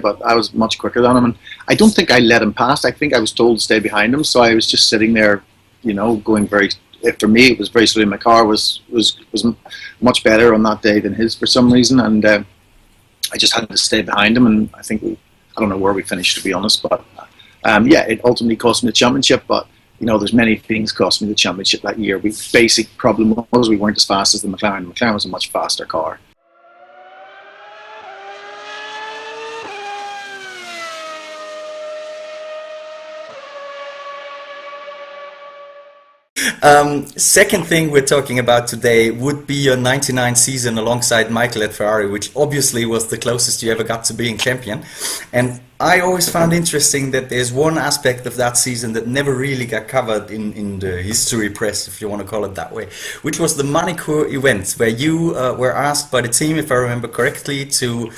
but I was much quicker than him, and I don't think I let him pass. I think I was told to stay behind him, so I was just sitting there, going very. For me, it was very slowly. My car was much better on that day than his for some reason, and I just had to stay behind him. And I think I don't know where we finished, to be honest, but it ultimately cost me the championship. But there's many things cost me the championship that year. The basic problem was we weren't as fast as the McLaren. The McLaren was a much faster car. Second thing we're talking about today would be your 99 season alongside Michael at Ferrari, which obviously was the closest you ever got to being champion. And I always found interesting that there's one aspect of that season that never really got covered in the history press, if you want to call it that way, which was the Magny-Cours event, where you were asked by the team, if I remember correctly, to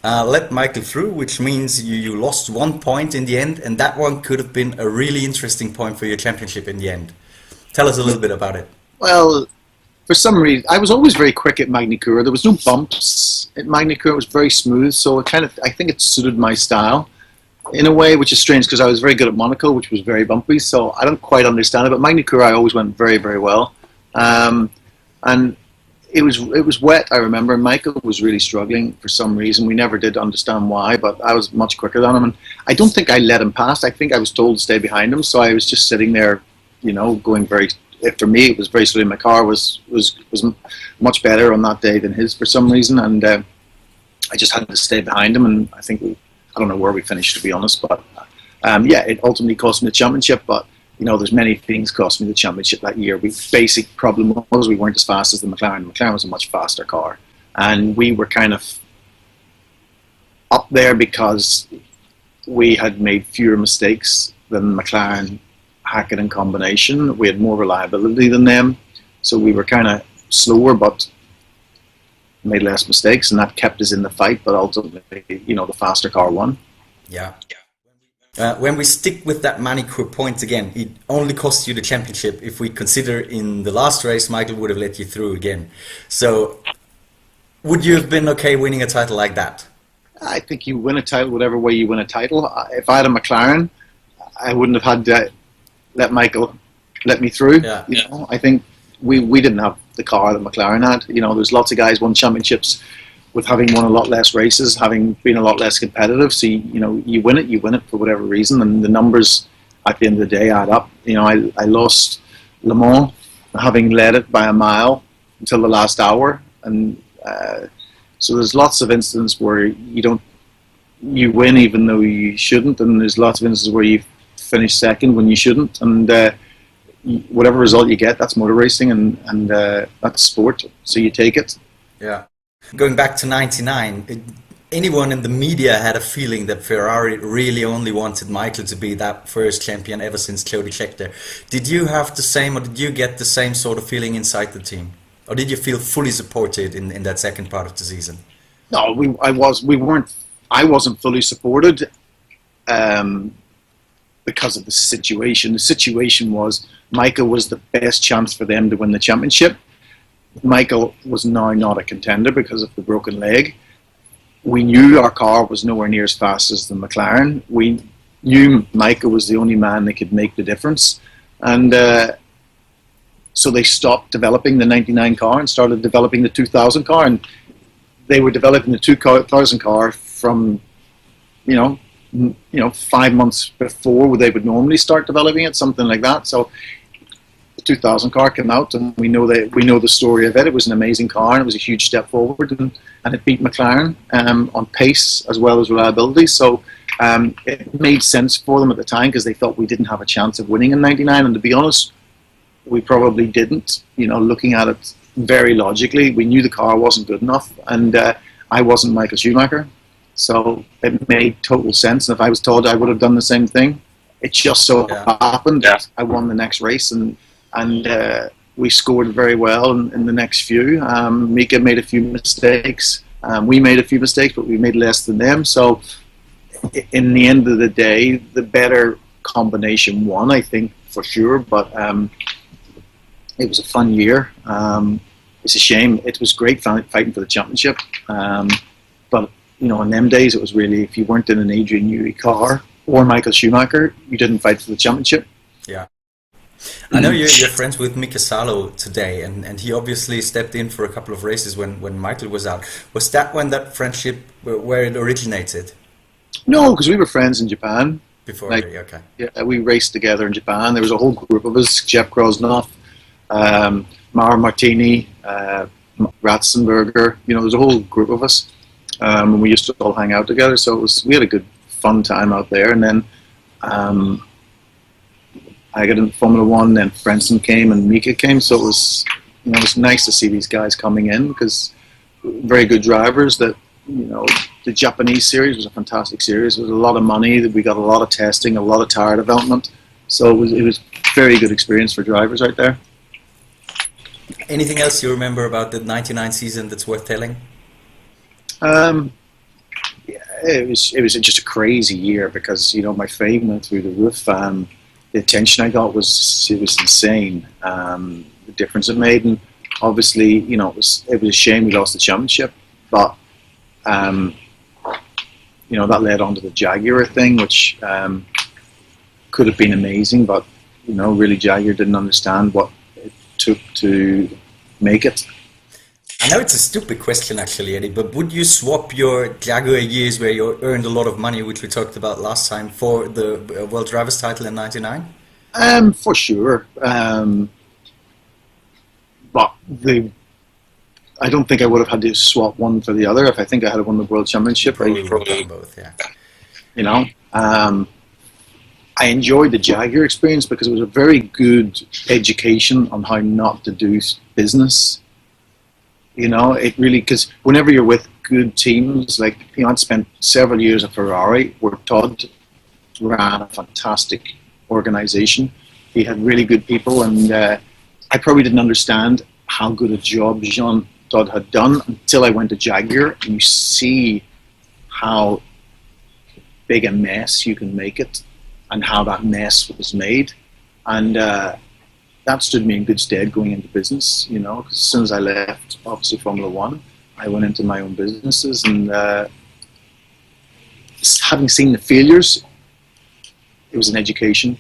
let Michael through, which means you lost 1 point in the end, and that one could have been a really interesting point for your championship in the end. Tell us a little bit about it. Well, for some reason, I was always very quick at Magny-Cours. There was no bumps at Magny-Cours. It was very smooth, so I think it suited my style in a way, which is strange because I was very good at Monaco, which was very bumpy, so I don't quite understand it. But Magny-Cours, I always went very, very well. And it was wet, I remember. Michael was really struggling for some reason. We never did understand why, but I was much quicker than him. And I don't think I let him pass. I think I was told to stay behind him, so I was just sitting there, going very. For me, it was very slowly. My car was much better on that day than his for some reason, and I just had to stay behind him. And I think I don't know where we finished, to be honest, but it ultimately cost me the championship. But there's many things cost me the championship that year. The basic problem was we weren't as fast as the McLaren. The McLaren was a much faster car, and we were kind of up there because we had made fewer mistakes than McLaren. Hakkinen combination. We had more reliability than them, so we were kind of slower but made less mistakes, and that kept us in the fight. But ultimately, the faster car won. Yeah. When we stick with that Magny-Cours point again, it only cost you the championship if we consider in the last race Michael would have let you through again. So would you have been okay winning a title like that? I think you win a title whatever way you win a title. If I had a McLaren, I wouldn't have had to let Michael let me through. I think we didn't have the car that McLaren had. There's lots of guys won championships with having won a lot less races, having been a lot less competitive. So you win it for whatever reason, and the numbers at the end of the day add up. I lost Le Mans having led it by a mile until the last hour, and so there's lots of instances where you win even though you shouldn't, and there's lots of instances where you finish second when you shouldn't, and whatever result you get, that's motor racing, and that's sport, so you take it. Yeah. Going back to 99, anyone in the media had a feeling that Ferrari really only wanted Michael to be that first champion ever since Jody Scheckter. Did you have the same, or did you get the same sort of feeling inside the team? Or did you feel fully supported in that second part of the season? No, I wasn't fully supported. Because of the situation. The situation was Michael was the best chance for them to win the championship. Michael was now not a contender because of the broken leg. We knew our car was nowhere near as fast as the McLaren. We knew Michael was the only man that could make the difference. And so they stopped developing the 99 car and started developing the 2000 car. And they were developing the 2000 car from, 5 months before they would normally start developing it, something like that. So the 2000 car came out, and we know the story of it. It was an amazing car, and it was a huge step forward, and it beat McLaren on pace as well as reliability. So it made sense for them at the time because they thought we didn't have a chance of winning in 99. And to be honest, we probably didn't. Looking at it very logically, we knew the car wasn't good enough, and I wasn't Michael Schumacher. So it made total sense, and if I was told, I would have done the same thing. It just so happened that I won the next race, and we scored very well in the next few. Mika made a few mistakes. We made a few mistakes, but we made less than them. So in the end of the day, the better combination won, I think, for sure. But it was a fun year. It's a shame. It was great fighting for the championship. But in them days, it was really, if you weren't in an Adrian Newey car or Michael Schumacher, you didn't fight for the championship. Yeah. I know you're friends with Mika Salo today, and he obviously stepped in for a couple of races when Michael was out. Was that when that friendship, where it originated? No, because we were friends in Japan. Before, like, okay. Yeah, we raced together in Japan. There was a whole group of us: Jeff Krosnoff, Mara Martini, Ratzenberger. There was a whole group of us, and we used to all hang out together. So we had a good, fun time out there. And then I got into Formula One. Then Frentzen came and Mika came. So it was nice to see these guys coming in, because very good drivers. That the Japanese series was a fantastic series. There was a lot of money. We got a lot of testing, a lot of tire development. So it was very good experience for drivers out there. Anything else you remember about the '99 season that's worth telling? Yeah, it was just a crazy year, because my fame went through the roof. The attention I got was insane. The difference it made, and obviously it was a shame we lost the championship, but that led on to the Jaguar thing, which could have been amazing, but really Jaguar didn't understand what it took to make it. I know it's a stupid question actually, Eddie, but would you swap your Jaguar years where you earned a lot of money, which we talked about last time, for the World Drivers' title in '99? For sure. But I don't think I would have had to swap one for the other. If I think I had won the World Championship, probably both, yeah. I enjoyed the Jaguar experience because it was a very good education on how not to do business. It really, because whenever you're with good teams, like, I'd spent several years at Ferrari, where Todd ran a fantastic organization. He had really good people, and I probably didn't understand how good a job Jean Todt had done until I went to Jaguar, and you see how big a mess you can make it, and how that mess was made, and that stood me in good stead going into business. 'Cause as soon as I left, obviously, Formula One, I went into my own businesses, and having seen the failures, it was an education.